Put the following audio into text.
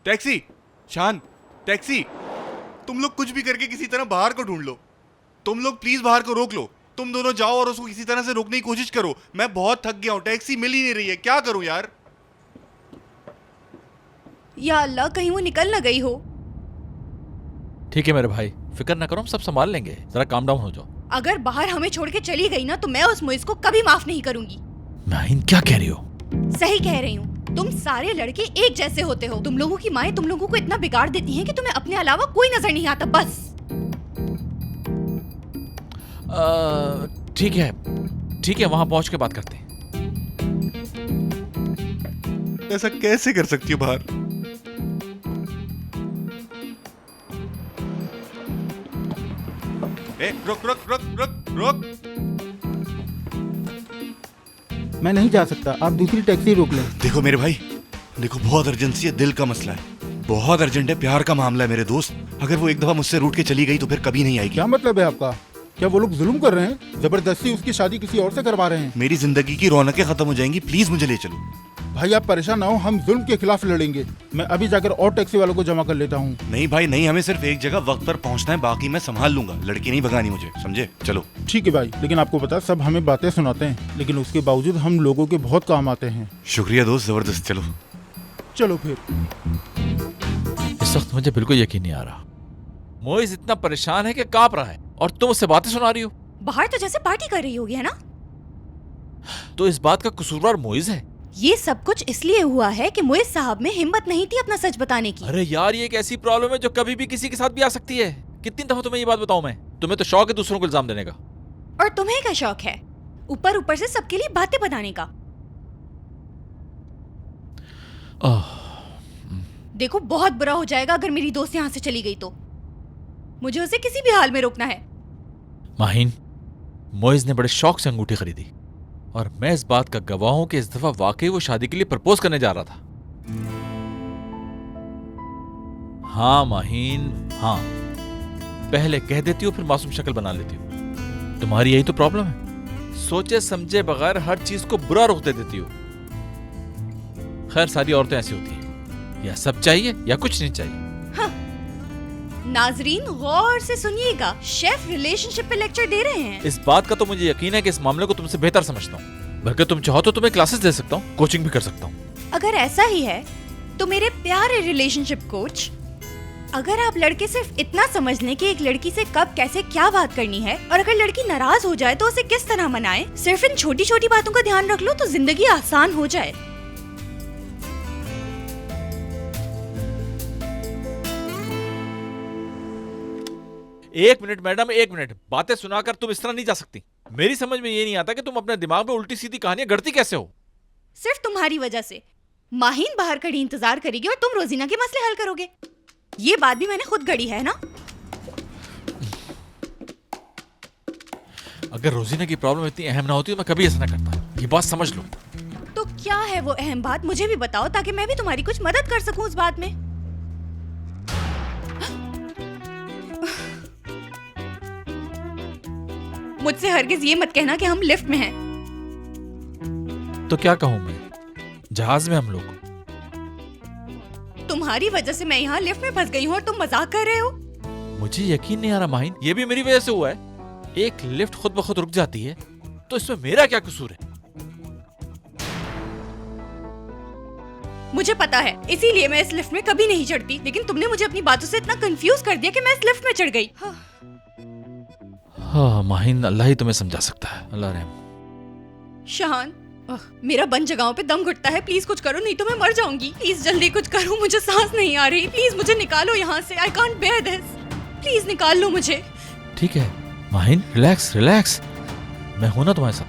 Taxi, शान, taxi. तुम लोग कुछ भी करके किसी तरह बाहर को ढूंढ लो। तुम लोग प्लीज बाहर को रोक लो। तुम दोनों जाओ और उसको किसी तरह से रोकने की कोशिश करो। मैं बहुत थक गया हूँ, टैक्सी मिल ही नहीं रही है, क्या करूँ यार। या अल्लाह, कहीं वो निकल ना गई हो। ठीक है मेरे भाई, फिक्र ना करो, हम सब संभाल लेंगे, जरा काम डाउन हो जाओ। अगर बाहर हमें छोड़ के चली गई ना तो मैं उस मुइज़ को कभी माफ नहीं करूंगी। माहिन क्या कह रही हो? सही कह रही हूँ। तुम सारे लड़के एक जैसे होते हो। तुम लोगों की माएं तुम लोगों को इतना बिगाड़ देती हैं कि तुम्हें अपने अलावा कोई नजर नहीं आता। बस ठीक है, वहां पहुंच के बात करते हैं। ऐसा कैसे कर सकती हो बाहर? रुक रुक रुक रुक रुक। मैं नहीं जा सकता, आप दूसरी टैक्सी रोक लें। देखो मेरे भाई, देखो बहुत अर्जेंसी है, दिल का मसला है, बहुत अर्जेंट है, प्यार का मामला है मेरे दोस्त। अगर वो एक दफा मुझसे रूठ के चली गई तो फिर कभी नहीं आएगी। क्या मतलब है आपका? क्या वो लोग जुल्म कर रहे हैं? जबरदस्ती उसकी शादी किसी और से करवा रहे हैं? मेरी जिंदगी की रौनकें खत्म हो जाएंगी, प्लीज मुझे ले चलो। भाई आप परेशान ना हो, हम जुल्म के खिलाफ लड़ेंगे। मैं अभी जाकर और टैक्सी वालों को जमा कर लेता हूँ। नहीं भाई नहीं, हमें सिर्फ एक जगह वक्त पर पहुंचना है, बाकी मैं संभाल लूंगा। लड़की नहीं भगानी मुझे, समझे? चलो। ठीक है भाई, लेकिन आपको पता, सब हमें बातें सुनाते हैं, लेकिन उसके बावजूद हम लोगों के बहुत काम आते हैं। शुक्रिया दोस्त, जबरदस्त। चलो चलो फिर। इस वक्त मुझे बिल्कुल यकीन नहीं आ रहा। मोइज इतना परेशान है कि कांप रहा है और तुम उससे बातें सुना रही हो। बाहर तो जैसे पार्टी कर रही होगी, है ना? तो इस बात का कसूरवार मोइज है। ये सब कुछ इसलिए हुआ है कि मुइज़ साहब में हिम्मत नहीं थी अपना सच बताने की। अरे यार, ये एक ऐसी प्रॉब्लम है जो कभी भी किसी के साथ भी आ सकती है। कितनी दफा तुम्हें ये बात बताऊं मैं? तुम्हें तो शौक है दूसरों को इल्जाम देने का। और तुम्हें क्या शौक है ऊपर ऊपर से सबके लिए बातें बताने का? देखो, बहुत बुरा हो जाएगा अगर मेरी दोस्त यहाँ से चली गई तो। मुझे उसे किसी भी हाल में रोकना है। माहिन, मोइज ने बड़े शौक से अंगूठी खरीदी और मैं इस बात का गवाह हूं कि इस दफा वाकई वो शादी के लिए प्रपोज करने जा रहा था। हाँ माहिन, हाँ। पहले कह देती हो फिर मासूम शक्ल बना लेती हो। तुम्हारी यही तो प्रॉब्लम है, सोचे समझे बगैर हर चीज को बुरा रुख दे देती हो। खैर, सारी औरतें ऐसी होती हैं, या सब चाहिए या कुछ नहीं चाहिए। नाजरीन गौर से सुनिएगा, शेफ रिलेशनशिप पे लेक्चर दे रहे हैं। इस बात का तो मुझे यकीन है कि इस मामले को तुमसे बेहतर समझता हूँ। बल्कि तुम चाहो तो तुम्हें क्लासेस दे सकता हूँ, कोचिंग भी कर सकता हूँ। अगर ऐसा ही है तो मेरे प्यारे रिलेशनशिप कोच, अगर आप लड़के सिर्फ इतना समझ लें कि एक लड़की से कब कैसे क्या बात करनी है और अगर लड़की नाराज हो जाए तो उसे किस तरह मनाएं, सिर्फ इन छोटी छोटी बातों का ध्यान रख लो तो जिंदगी आसान हो जाए। एक मिनट मैडम, एक मिनट। बातें सुनाकर तुम इस तरह नहीं जा सकती। मेरी समझ में ये नहीं आता कि तुम अपने दिमाग में उल्टी सीधी कहानियां गढ़ती कैसे हो। सिर्फ तुम्हारी वजह से माहीन बाहर खड़ी इंतजार करेगी और तुम रोजीना के मसले हल करोगे। ये बात भी मैंने खुद गढ़ी है ना। अगर रोजीना की प्रॉब्लम इतनी अहम ना होती तो मैं कभी ऐसा ना करता। ये बात समझ लो। तो क्या है वो अहम बात, मुझे भी बताओ ताकि मैं भी तुम्हारी कुछ मदद कर सकूं उस बात में। मुझसे हरगिज ये मत कहना कि हम लिफ्ट में हैं। तो क्या कहूं मैं? जहाज में हम लोग। तुम्हारी वजह से मैं यहाँ लिफ्ट में फंस गई हूँ और तुम मजाक कर रहे हो। मुझे यकीन नहीं आ रहा माहिन, ये भी मेरी वजह से हुआ है। एक लिफ्ट खुद ब खुद रुक जाती है तो इसमें मेरा क्या कसूर है? मुझे पता है, इसीलिए मैं इस लिफ्ट में कभी नहीं चढ़ती, लेकिन तुमने मुझे अपनी बातों से इतना कंफ्यूज कर दिया कि मैं इस लिफ्ट में चढ़ गई। हाँ माहिन, अल्लाह ही तुम्हें समझा सकता है। अल्लाह रहम। शान, मेरा बंद जगहों पे दम घुटता है, प्लीज कुछ करो नहीं तो मैं मर जाऊंगी। प्लीज जल्दी कुछ करो, मुझे सांस नहीं आ रही। प्लीज मुझे निकालो यहाँ से, I can't bear this. Please निकाल लो मुझे। ठीक है माहिन, रिलैक्स रिलैक्स, मैं हूं ना तुम्हारे साथ।